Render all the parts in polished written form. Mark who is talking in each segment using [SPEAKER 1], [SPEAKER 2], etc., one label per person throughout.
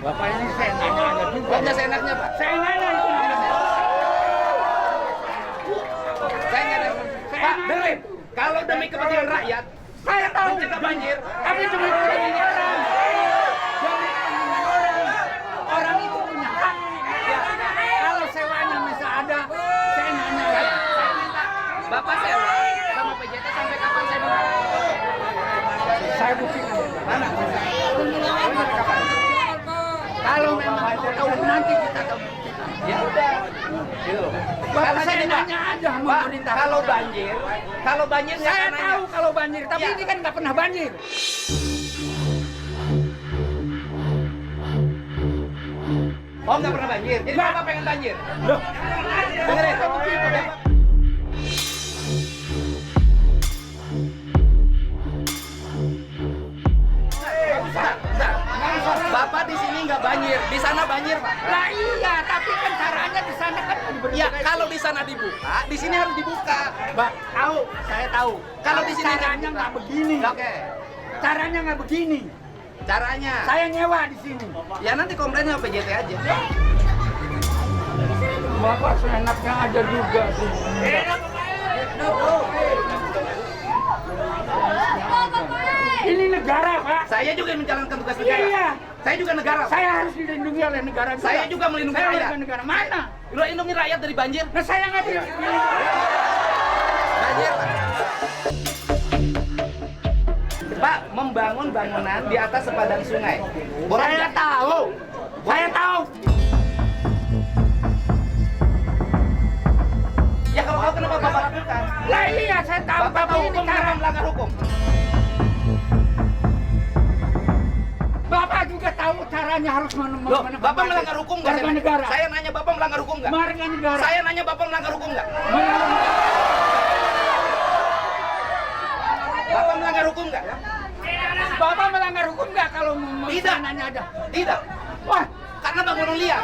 [SPEAKER 1] Bapak ini seenaknya aja juga.
[SPEAKER 2] Kok nggak seenaknya, Pak?
[SPEAKER 1] Seenaknya itu namanya.
[SPEAKER 2] Saya nggak ada. Pak, dengerin. Kalau demi kepentingan rakyat,
[SPEAKER 1] Saya tahu.
[SPEAKER 2] mencegah banjir,
[SPEAKER 1] Tapi demi kepentingan orang. Demi kepentingan orang. Orang itu punya hak. Ya. Kalau sewanya masih ada, seenaknya aja.
[SPEAKER 2] saya minta Bapak sewa sama PJT sampai kapan saya minta?
[SPEAKER 1] Saya buktikan.
[SPEAKER 2] Mana?
[SPEAKER 1] Kalau memang tahu nanti kita tahu.
[SPEAKER 2] Ya udah. Gitu.
[SPEAKER 1] Bapak
[SPEAKER 2] Karena
[SPEAKER 1] saya
[SPEAKER 2] gini, Pak.
[SPEAKER 1] nanya aja mau
[SPEAKER 2] Pak,
[SPEAKER 1] perintah.
[SPEAKER 2] kalau banjir nggak
[SPEAKER 1] Saya
[SPEAKER 2] akan
[SPEAKER 1] tahu
[SPEAKER 2] nanya.
[SPEAKER 1] kalau banjir, tapi
[SPEAKER 2] Ya.
[SPEAKER 1] ini kan nggak pernah banjir.
[SPEAKER 2] Oh, nggak pernah banjir. Jadi
[SPEAKER 1] Nggak.
[SPEAKER 2] Bapak pengen banjir.
[SPEAKER 1] Loh,
[SPEAKER 2] Dengerin. Bentar. Bapak di sini nggak banjir, di sana banjir, Pak.
[SPEAKER 1] lah iya, tapi kan caranya di sana kan diberi.
[SPEAKER 2] Ya, kalau di sana dibuka, di sini harus dibuka.
[SPEAKER 1] Mbak, tahu, saya tahu.
[SPEAKER 2] Kalau di sini
[SPEAKER 1] caranya nggak begini.
[SPEAKER 2] Oke.
[SPEAKER 1] Caranya nggak begini.
[SPEAKER 2] Caranya.
[SPEAKER 1] Saya nyewa di sini.
[SPEAKER 2] Ya nanti komplainnya PJT aja.
[SPEAKER 1] Bapak seenaknya aja juga sih. Ini negara, Pak.
[SPEAKER 2] Saya juga menjalankan tugas negara.
[SPEAKER 1] Iya.
[SPEAKER 2] Saya juga negara.
[SPEAKER 1] Saya harus dilindungi oleh negara juga.
[SPEAKER 2] Saya juga melindungi
[SPEAKER 1] Saya
[SPEAKER 2] rakyat.
[SPEAKER 1] warga negara. Mana?
[SPEAKER 2] Lo lindungi rakyat dari banjir.
[SPEAKER 1] Nah, saya nggak dilindungi.
[SPEAKER 2] Banjir, Pak. Pak, membangun bangunan di atas sepadan sungai. Boleh
[SPEAKER 1] Saya
[SPEAKER 2] nggak?
[SPEAKER 1] tahu. Saya tahu.
[SPEAKER 2] Ya kalau tahu kenapa Bapak lakukan?
[SPEAKER 1] Lah iya, saya tahu.
[SPEAKER 2] Bapak
[SPEAKER 1] Tapi
[SPEAKER 2] tahu
[SPEAKER 1] ini
[SPEAKER 2] hukum
[SPEAKER 1] cara.
[SPEAKER 2] cara melanggar hukum.
[SPEAKER 1] Bapak juga tahu caranya harus
[SPEAKER 2] Loh, Bapak melanggar hukum nggak?
[SPEAKER 1] warga negara.
[SPEAKER 2] Saya nanya Bapak melanggar hukum nggak?
[SPEAKER 1] Warga negara.
[SPEAKER 2] Saya nanya Bapak melanggar hukum nggak? Bapak melanggar hukum nggak?
[SPEAKER 1] Bapak melanggar hukum nggak kalau mau
[SPEAKER 2] Tidak.
[SPEAKER 1] nanya ada?
[SPEAKER 2] Tidak.
[SPEAKER 1] Wah,
[SPEAKER 2] Karena bangunan liar.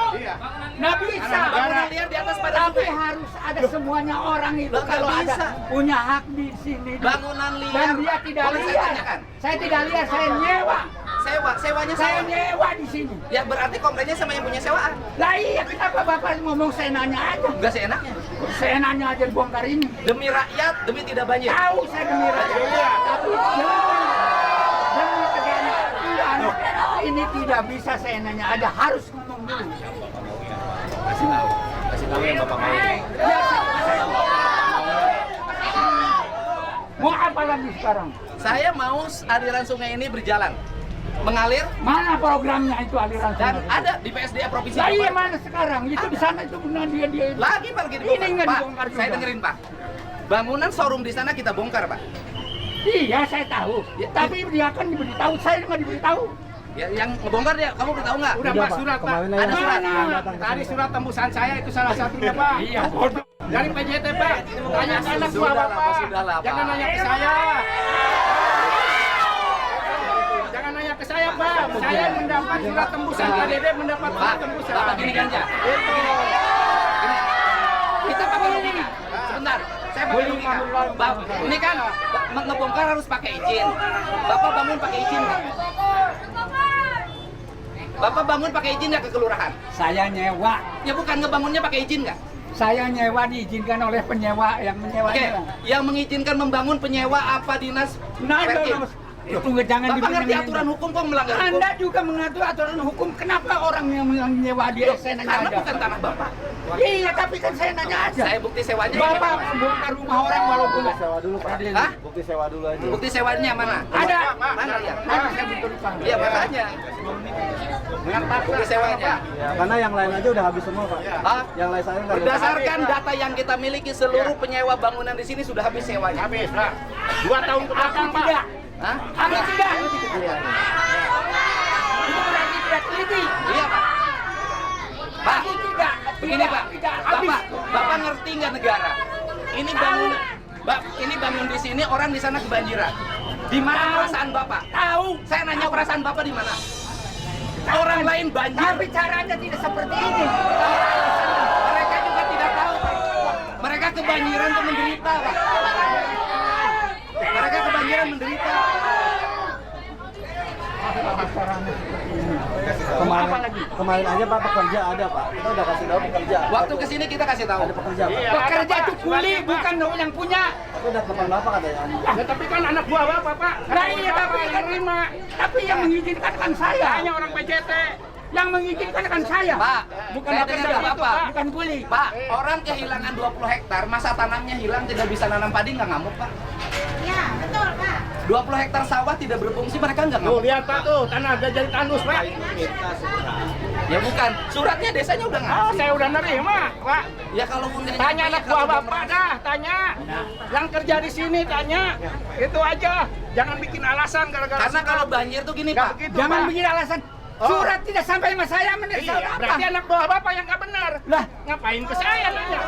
[SPEAKER 1] nggak bisa.
[SPEAKER 2] Bangunan liar di atas padan
[SPEAKER 1] Tapi
[SPEAKER 2] sungai.
[SPEAKER 1] harus ada semuanya orang itu
[SPEAKER 2] Loh, nggak
[SPEAKER 1] kalau ada
[SPEAKER 2] bisa.
[SPEAKER 1] punya hak di sini.
[SPEAKER 2] Bangunan liar.
[SPEAKER 1] Dan dia tidak
[SPEAKER 2] Boleh saya
[SPEAKER 1] liar.
[SPEAKER 2] tanyakan?
[SPEAKER 1] Saya tidak liar, saya nyewa.
[SPEAKER 2] Sewanya
[SPEAKER 1] Saya
[SPEAKER 2] saya.
[SPEAKER 1] nyewa di sini.
[SPEAKER 2] Ya berarti komplainnya sama yang punya sewaan.
[SPEAKER 1] Lah iya, kenapa Bapak ngomong seenaknya aja?
[SPEAKER 2] Enggak seenaknya.
[SPEAKER 1] Seenaknya aja bongkar ini.
[SPEAKER 2] Demi rakyat, demi tidak banjir.
[SPEAKER 1] Tahu saya demi rakyat. Tapi demi keadilan ini tidak bisa seenaknya aja, harus ngomong dulu.
[SPEAKER 2] Kasih tahu yang Bapak mau.
[SPEAKER 1] Ya, saya- mau apa lagi sekarang?
[SPEAKER 2] Saya mau aliran sungai ini berjalan. Mengalir
[SPEAKER 1] Mana programnya itu aliran
[SPEAKER 2] dan
[SPEAKER 1] sungai?
[SPEAKER 2] ada di PSDA Provinsi
[SPEAKER 1] Lah iya,
[SPEAKER 2] Jawa Barat.
[SPEAKER 1] mana sekarang? Itu di sana itu benar dia
[SPEAKER 2] Lagi Pak, lagi
[SPEAKER 1] Ini
[SPEAKER 2] dibongkar.
[SPEAKER 1] nggak
[SPEAKER 2] Pak,
[SPEAKER 1] dibongkar juga.
[SPEAKER 2] saya dengerin Pak. Bangunan showroom di sana kita bongkar Pak.
[SPEAKER 1] Iya, saya tahu. Tapi dia kan diberitahu, saya nggak diberitahu.
[SPEAKER 2] Ya, yang ngebongkar dia, kamu beritahu nggak?
[SPEAKER 3] Udah Pak, surat Pak.
[SPEAKER 2] Ada surat.
[SPEAKER 1] Mana?
[SPEAKER 3] Tadi surat tembusan saya itu salah satunya Pak.
[SPEAKER 1] Iya, bodoh.
[SPEAKER 3] Dari PJT Pak. Tanya ke anak buah
[SPEAKER 2] Sudahlah,
[SPEAKER 3] Bapak.
[SPEAKER 2] Pak, sudahlah, Pak.
[SPEAKER 3] Jangan nanya ke saya. Jangan nanya ke saya Pak. Saya mendapat surat tembusan. Pak Dede mendapat
[SPEAKER 2] Pak,
[SPEAKER 3] surat tembusan.
[SPEAKER 2] Bapak gini ganja. Gini. Kita pakai logika. Sebentar, saya pakai logika. Bapak, ini kan ngebongkar harus pakai izin. Bapak bangun pakai izin nggak? Bapak bangun pakai izin nggak ke kelurahan?
[SPEAKER 1] Saya nyewa.
[SPEAKER 2] Ya bukan ngebangunnya pakai izin nggak?
[SPEAKER 1] Saya nyewa diizinkan oleh penyewa yang
[SPEAKER 2] Oke,
[SPEAKER 1] menyewanya.
[SPEAKER 2] yang mengizinkan membangun penyewa apa dinas?
[SPEAKER 1] Nah,
[SPEAKER 2] Perkim?
[SPEAKER 1] itu jangan
[SPEAKER 2] Bapak ngerti
[SPEAKER 1] dibilang-
[SPEAKER 2] aturan hukum kok melanggar hukum?
[SPEAKER 1] Anda juga mengatur aturan hukum. Kenapa orang yang menyewa dia? Saya nanya
[SPEAKER 2] Karena
[SPEAKER 1] aja.
[SPEAKER 2] bukan tanah Bapak.
[SPEAKER 1] Iya, tapi kan saya nanya aja.
[SPEAKER 2] Saya bukti sewanya.
[SPEAKER 1] Bapak bongkar rumah orang walaupun
[SPEAKER 4] Sewa dulu Pak.
[SPEAKER 2] Hah?
[SPEAKER 4] Bukti sewa dulu aja.
[SPEAKER 2] Bukti sewanya mana?
[SPEAKER 1] ada.
[SPEAKER 2] Mana lihat?
[SPEAKER 1] Nanti saya beritahu.
[SPEAKER 2] Iya makanya. Bukti sewanya.
[SPEAKER 4] Ya, karena yang lain aja udah habis semua Pak.
[SPEAKER 2] Hah?
[SPEAKER 4] Yang lain saya nggak ada.
[SPEAKER 2] Berdasarkan data yang kita miliki, seluruh penyewa bangunan di sini sudah habis sewanya.
[SPEAKER 3] Habis Pak. 2 tahun ke belakang
[SPEAKER 1] Aku
[SPEAKER 3] Pak.
[SPEAKER 1] tidak.
[SPEAKER 2] Hah?
[SPEAKER 1] Aku tidak.
[SPEAKER 4] Iya.
[SPEAKER 1] Itu berarti tidak teliti.
[SPEAKER 2] Iya Pak. Pak,
[SPEAKER 1] Aku tidak.
[SPEAKER 2] begini Pak.
[SPEAKER 1] Tidak. Habis.
[SPEAKER 2] Bapak ngerti nggak negara? Ini bangun, ini bangun di sini, orang di sana kebanjiran. Di mana
[SPEAKER 1] Tahu.
[SPEAKER 2] perasaan Bapak?
[SPEAKER 1] Tahu.
[SPEAKER 2] Saya nanya perasaan Bapak di mana? Orang lain banjir.
[SPEAKER 1] Tapi caranya tidak seperti ini.
[SPEAKER 2] Mereka juga tidak tahu, Pak. Mereka kebanjiran untuk menderita, Pak. Mereka kebanjiran menderita.
[SPEAKER 4] Kemarin aja Pak pekerja ada Pak. Kita udah kasih tahu pekerja.
[SPEAKER 2] Waktu kesini kita kasih tahu.
[SPEAKER 4] Ada pekerja Pak.
[SPEAKER 3] Iya.
[SPEAKER 1] Pekerja itu kuli, bukan yang punya.
[SPEAKER 4] Tapi udah telepon Bapak katanya.
[SPEAKER 3] Ya, tapi kan anak buah bapak pak.
[SPEAKER 1] Nah iya, tapi
[SPEAKER 3] yang
[SPEAKER 1] kan
[SPEAKER 3] terima.
[SPEAKER 1] Tapi yang mengizinkan kan saya.
[SPEAKER 3] Hanya orang PJT.
[SPEAKER 1] Yang mengizinkan kan saya.
[SPEAKER 2] Pak,
[SPEAKER 1] bukan
[SPEAKER 2] saya
[SPEAKER 1] pekerja
[SPEAKER 2] dengar
[SPEAKER 1] itu,
[SPEAKER 2] Bapak.
[SPEAKER 1] bukan kuli.
[SPEAKER 2] Pak, orang kehilangan 20 hektar, masa tanamnya hilang tidak bisa nanam padi nggak ngamuk Pak?
[SPEAKER 5] Ya, betul, Pak.
[SPEAKER 2] 20 hektar sawah tidak berfungsi, mereka nggak
[SPEAKER 3] Tuh
[SPEAKER 2] ngamuk.
[SPEAKER 3] lihat pak tuh tanah udah jadi tandus pak.
[SPEAKER 2] Ya bukan, suratnya desanya udah
[SPEAKER 3] Oh
[SPEAKER 2] ngasih.
[SPEAKER 3] saya udah nerima pak.
[SPEAKER 2] Ya kalau mungkin
[SPEAKER 3] Tanya anak buah bapak dah, tanya. Yang kerja di sini tanya. Itu aja. Jangan bikin alasan gara-gara.
[SPEAKER 2] Karena kalau banjir tuh gini
[SPEAKER 3] Nggak
[SPEAKER 2] Pak.
[SPEAKER 3] begitu,
[SPEAKER 1] Jangan
[SPEAKER 3] Pak.
[SPEAKER 1] bikin alasan.
[SPEAKER 3] Oh.
[SPEAKER 1] Surat tidak sampai sama saya,
[SPEAKER 3] Iya, berarti anak buah bapak yang nggak benar.
[SPEAKER 1] Lah,
[SPEAKER 3] Ngapain ke saya nanya?